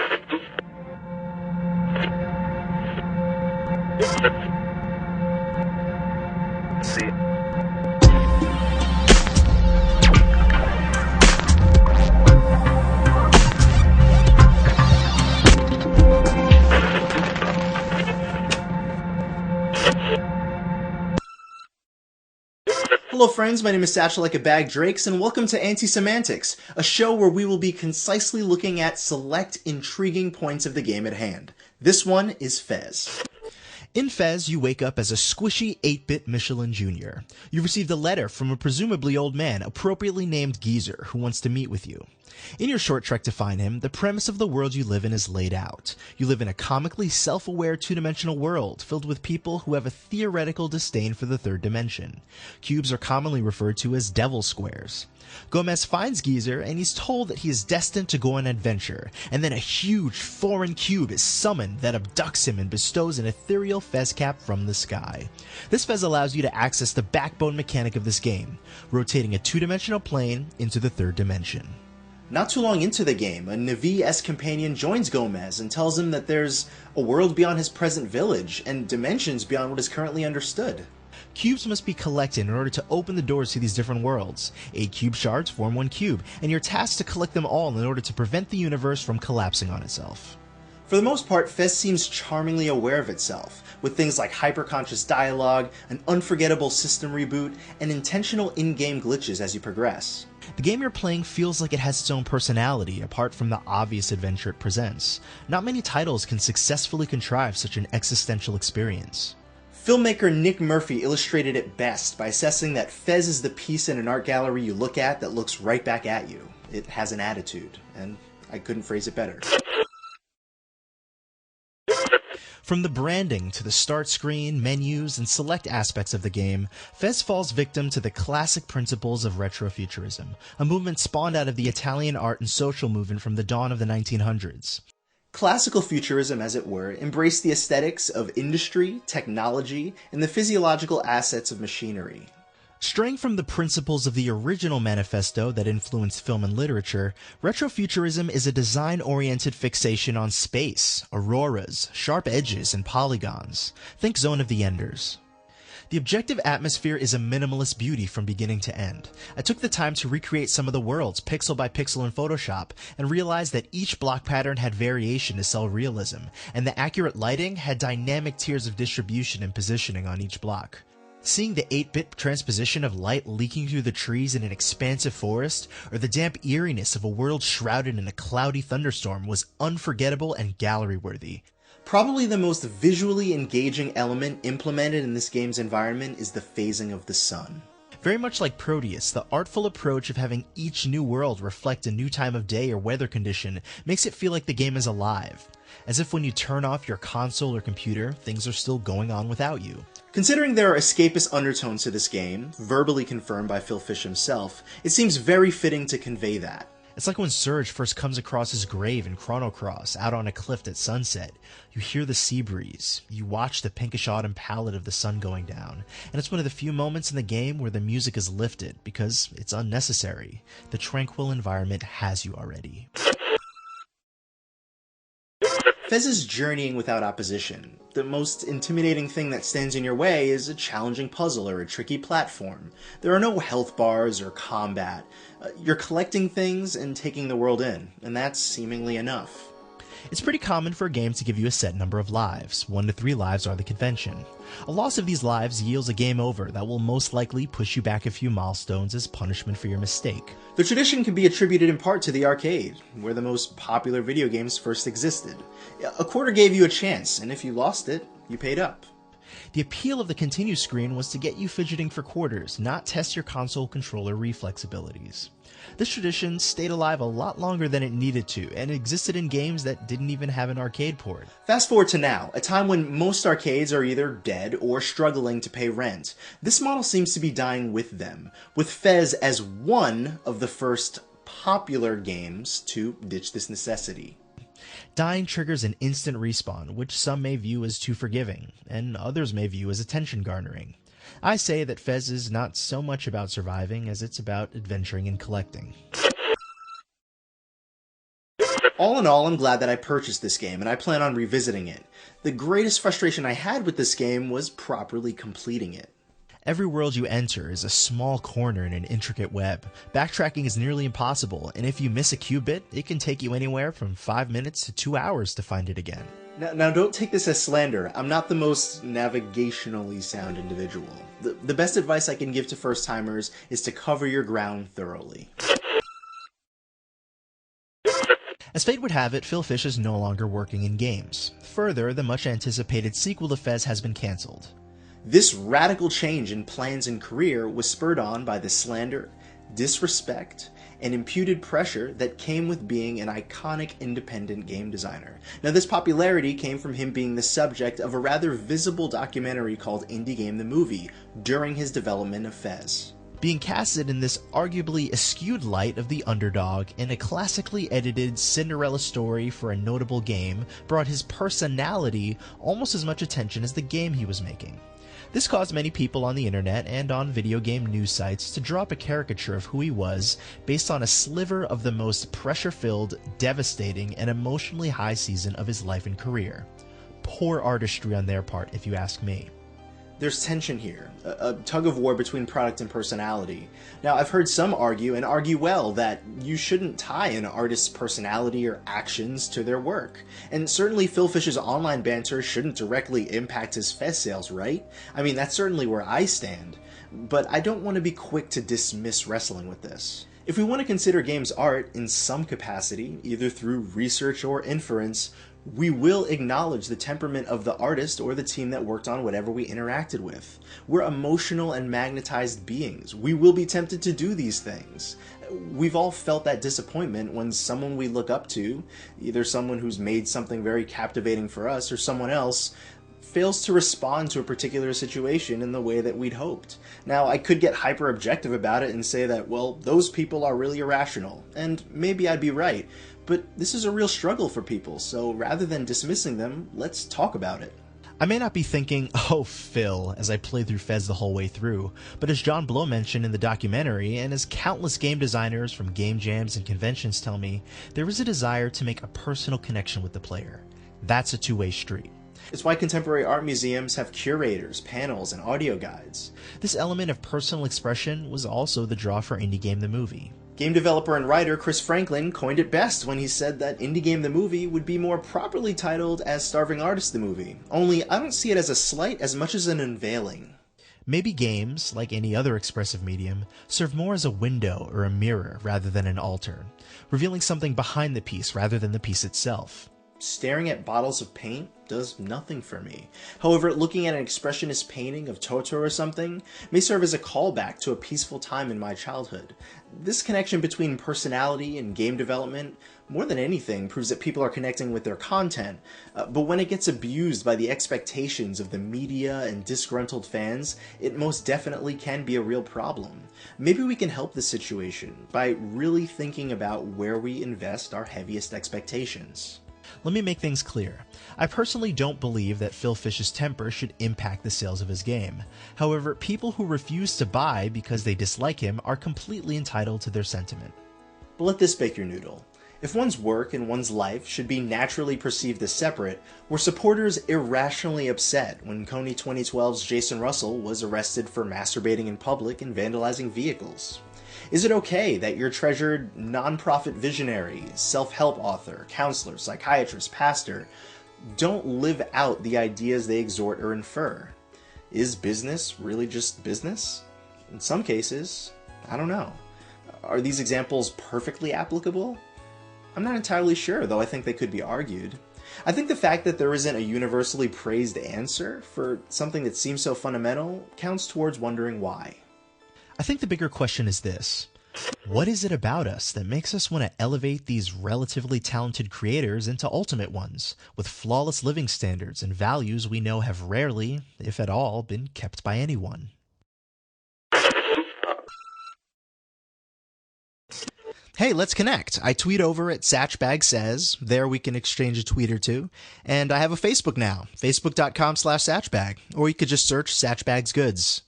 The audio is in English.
See. Hello friends, my name is Satchel like a bag Drakes, and welcome to Anti-Semantics, a show where we will be concisely looking at select intriguing points of the game at hand. This one is Fez. In Fez, you wake up as a squishy 8-bit Michelin Jr. You've received a letter from a presumably old man, appropriately named Geezer, who wants to meet with you. In your short trek to find him, the premise of the world you live in is laid out. You live in a comically self-aware two-dimensional world, filled with people who have a theoretical disdain for the third dimension. Cubes are commonly referred to as devil squares. Gomez finds Geezer, and he's told that he is destined to go on an adventure, and then a huge foreign cube is summoned that abducts him and bestows an ethereal Fez cap from the sky. This Fez allows you to access the backbone mechanic of this game, rotating a two-dimensional plane into the third dimension. Not too long into the game, a Navi-esque companion joins Gomez and tells him that there's a world beyond his present village, and dimensions beyond what is currently understood. Cubes must be collected in order to open the doors to these different worlds. 8 cube shards form 1 cube, and you're tasked to collect them all in order to prevent the universe from collapsing on itself. For the most part, Fez seems charmingly aware of itself, with things like hyper-conscious dialogue, an unforgettable system reboot, and intentional in-game glitches as you progress. The game you're playing feels like it has its own personality, apart from the obvious adventure it presents. Not many titles can successfully contrive such an existential experience. Filmmaker Nick Murphy illustrated it best by assessing that Fez is the piece in an art gallery you look at that looks right back at you. It has an attitude, and I couldn't phrase it better. From the branding to the start screen, menus, and select aspects of the game, Fez falls victim to the classic principles of retrofuturism, a movement spawned out of the Italian art and social movement from the dawn of the 1900s. Classical futurism, as it were, embraced the aesthetics of industry, technology, and the physiological assets of machinery. Straying from the principles of the original manifesto that influenced film and literature, retrofuturism is a design-oriented fixation on space, auroras, sharp edges, and polygons. Think Zone of the Enders. The objective atmosphere is a minimalist beauty from beginning to end. I took the time to recreate some of the worlds pixel by pixel in Photoshop, and realized that each block pattern had variation to sell realism, and the accurate lighting had dynamic tiers of distribution and positioning on each block. Seeing the 8-bit transposition of light leaking through the trees in an expansive forest, or the damp eeriness of a world shrouded in a cloudy thunderstorm was unforgettable and gallery-worthy. Probably the most visually engaging element implemented in this game's environment is the phasing of the sun. Very much like Proteus, the artful approach of having each new world reflect a new time of day or weather condition makes it feel like the game is alive, as if when you turn off your console or computer, things are still going on without you. Considering there are escapist undertones to this game, verbally confirmed by Phil Fish himself, it seems very fitting to convey that. It's like when Surge first comes across his grave in Chrono Cross, out on a cliff at sunset. You hear the sea breeze, you watch the pinkish autumn palette of the sun going down, and it's one of the few moments in the game where the music is lifted, because it's unnecessary. The tranquil environment has you already. Fez is journeying without opposition. The most intimidating thing that stands in your way is a challenging puzzle or a tricky platform. There are no health bars or combat. You're collecting things and taking the world in, and that's seemingly enough. It's pretty common for a game to give you a set number of lives. 1 to 3 lives are the convention. A loss of these lives yields a game over that will most likely push you back a few milestones as punishment for your mistake. The tradition can be attributed in part to the arcade, where the most popular video games first existed. A quarter gave you a chance, and if you lost it, you paid up. The appeal of the continue screen was to get you fidgeting for quarters, not test your console controller reflex abilities. This tradition stayed alive a lot longer than it needed to, and existed in games that didn't even have an arcade port. Fast forward to now, a time when most arcades are either dead or struggling to pay rent. This model seems to be dying with them, with Fez as one of the first popular games to ditch this necessity. Dying triggers an instant respawn, which some may view as too forgiving, and others may view as attention garnering. I say that Fez is not so much about surviving as it's about adventuring and collecting. All in all, I'm glad that I purchased this game, and I plan on revisiting it. The greatest frustration I had with this game was properly completing it. Every world you enter is a small corner in an intricate web. Backtracking is nearly impossible, and if you miss a qubit, it can take you anywhere from 5 minutes to 2 hours to find it again. Now don't take this as slander. I'm not the most navigationally sound individual. The best advice I can give to first-timers is to cover your ground thoroughly. As fate would have it, Phil Fish is no longer working in games. Further, the much-anticipated sequel to Fez has been cancelled. This radical change in plans and career was spurred on by the slander, disrespect, and imputed pressure that came with being an iconic independent game designer. Now, this popularity came from him being the subject of a rather visible documentary called Indie Game the Movie during his development of Fez. Being casted in this arguably askewed light of the underdog in a classically edited Cinderella story for a notable game brought his personality almost as much attention as the game he was making. This caused many people on the internet and on video game news sites to draw up a caricature of who he was based on a sliver of the most pressure-filled, devastating, and emotionally high season of his life and career. Poor artistry on their part, if you ask me. There's tension here, a tug-of-war between product and personality. Now, I've heard some argue, and argue well, that you shouldn't tie an artist's personality or actions to their work. And certainly Phil Fish's online banter shouldn't directly impact his Fez sales, right? I mean, that's certainly where I stand. But I don't want to be quick to dismiss wrestling with this. If we want to consider games art in some capacity, either through research or inference, we will acknowledge the temperament of the artist or the team that worked on whatever we interacted with. We're emotional and magnetized beings. We will be tempted to do these things. We've all felt that disappointment when someone we look up to, either someone who's made something very captivating for us or someone else, fails to respond to a particular situation in the way that we'd hoped. Now, I could get hyper objective about it and say that, well, those people are really irrational, and maybe I'd be right, but this is a real struggle for people, so rather than dismissing them, let's talk about it. I may not be thinking, oh Phil, as I play through Fez the whole way through, but as John Blow mentioned in the documentary, and as countless game designers from game jams and conventions tell me, there is a desire to make a personal connection with the player. That's a two-way street. It's why contemporary art museums have curators, panels, and audio guides. This element of personal expression was also the draw for Indie Game the Movie. Game developer and writer Chris Franklin coined it best when he said that Indie Game the Movie would be more properly titled as Starving Artist the Movie. Only I don't see it as a slight as much as an unveiling. Maybe games, like any other expressive medium, serve more as a window or a mirror rather than an altar, revealing something behind the piece rather than the piece itself. Staring at bottles of paint does nothing for me. However, looking at an expressionist painting of Totoro or something may serve as a callback to a peaceful time in my childhood. This connection between personality and game development, more than anything, proves that people are connecting with their content, but when it gets abused by the expectations of the media and disgruntled fans, it most definitely can be a real problem. Maybe we can help the situation by really thinking about where we invest our heaviest expectations. Let me make things clear. I personally don't believe that Phil Fish's temper should impact the sales of his game. However, people who refuse to buy because they dislike him are completely entitled to their sentiment. But let this bake your noodle. If one's work and one's life should be naturally perceived as separate, were supporters irrationally upset when Kony 2012's Jason Russell was arrested for masturbating in public and vandalizing vehicles? Is it okay that your treasured nonprofit visionary, self-help author, counselor, psychiatrist, pastor don't live out the ideas they exhort or infer? Is business really just business? In some cases, I don't know. Are these examples perfectly applicable? I'm not entirely sure, though I think they could be argued. I think the fact that there isn't a universally praised answer for something that seems so fundamental counts towards wondering why. I think the bigger question is this. What is it about us that makes us want to elevate these relatively talented creators into ultimate ones, with flawless living standards and values we know have rarely, if at all, been kept by anyone? Hey, let's connect. I tweet over at Satchbag Says. There we can exchange a tweet or two. And I have a Facebook now, facebook.com/Satchbag. Or you could just search Satchbag's Goods.